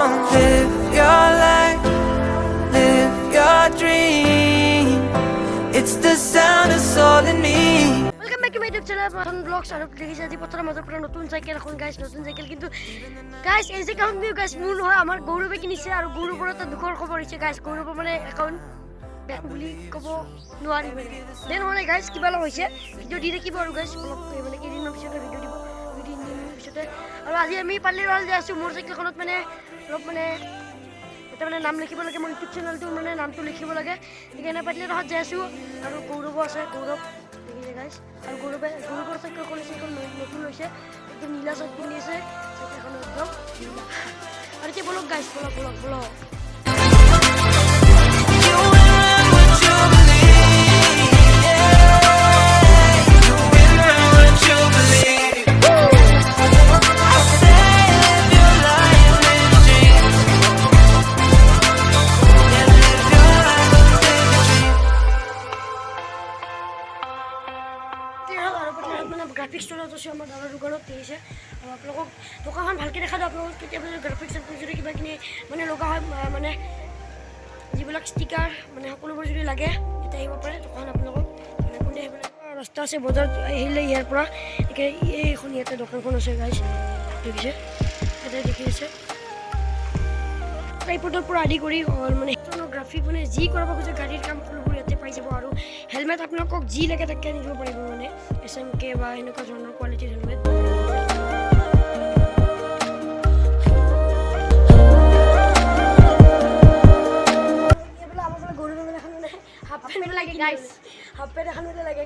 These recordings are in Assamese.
Live your life, live your dream. It's the sound of soul in me. Welcome back to my YouTube channel. Proton vlogs আৰু দেখিছে আজি পথৰ মাজৰ পৰা নতুন চাইকেল এখন গাইছ নতুন চাইকেল কিন্তু গাইছ এই যে কাম দিও গাইছ মোৰ নহয় আমাৰ গৌৰৱে কিনিছে আৰু গৌৰৱৰ এটা দুখৰ খবৰ হৈছে গাইছ গৌৰৱ মানে একাউণ্ট বেক বুলি ক'ব নোৱাৰি মানে দেন হ'লে গাইছ কিবা লগ হৈছে ভিডিঅ' দি থাকিব আৰু গাইছ অলপ মানে কেইদিনমান পিছতে ভিডিঅ' দিব দুদিন পিছতে আৰু আজি আমি পাল্লি ৰল যে আছোঁ মোৰ চাইকেলখনত মানে অলপ মানে এটা মানে নাম লিখিব লাগে মোৰ ইউটিউব চেনেলটোৰ মানে নামটো লিখিব লাগে সেইকাৰণে পাল্লি ৰহত যাই আছোঁ আৰু গৌৰৱ আছে গৌৰৱ দেখিছে গাইছ আৰু গৌৰৱৰ চাইকেলখন নতুন লৈছে একদম নীলা চাইট পিন্ধি আছে চাইকেলখন একদম আৰু এতিয়া বলক গাইছ বলক গ্ৰাফিক্স ষ্টলত আছে আমাৰ দাদাৰ দোকানত দেখিছে আৰু আপোনালোকক দোকানখন ভালকৈ দেখা দিওঁ আপোনালোকক কেতিয়াবা গ্ৰাফিক্স যদি কিবা কিনি মানে লগা হয় মানে যিবিলাক ষ্টিকাৰ মানে সকলোবোৰ যদি লাগে এতিয়া আহিব পাৰে দোকান আপোনালোকক মানে কোনে আহিব লাগে ৰাস্তা আছে বজাৰত আহিলে ইয়াৰ পৰা এইখন ইয়াতে দোকানখন আছে গাইছ দেখিছে ইয়াতে দেখিছে ট্ৰাইপডৰ পৰা আদি কৰি মানে গ্ৰাফিক মানে যি কৰিব খোজে গাড়ীৰ কাম সকলোবোৰ ইয়াতে পাই যাব আৰু হেলমেট আপোনালোকক যি লাগে তাকে আনি দিব পাৰিব মানে SMK বা এনেকুৱা ধৰণৰ কোৱালিটিৰ হেলমেট হাফ পেণ্ট লাগে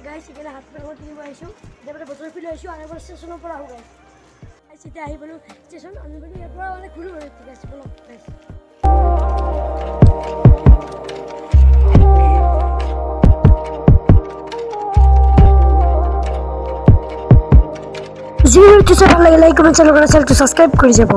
গাইছ সেইকাৰণে হাফ পেণ্ট কিনিব আহিছোঁ এতিয়া বজাৰ ফিল আহিছোঁ আৰু এবাৰ ষ্টেচনৰ পৰা আহোঁ গাইছ এতিয়া আহি পালোঁ ষ্টেচন আমি মানে ইয়াৰ পৰা মানে ঘূৰো আৰু ঠিক আছে বলক গাইছ যি ভিডিঅ'টো ভাল লাগিলে লাইক কমেণ্ট চেনেলটো ছাবস্ক্ৰাইব কৰি যাব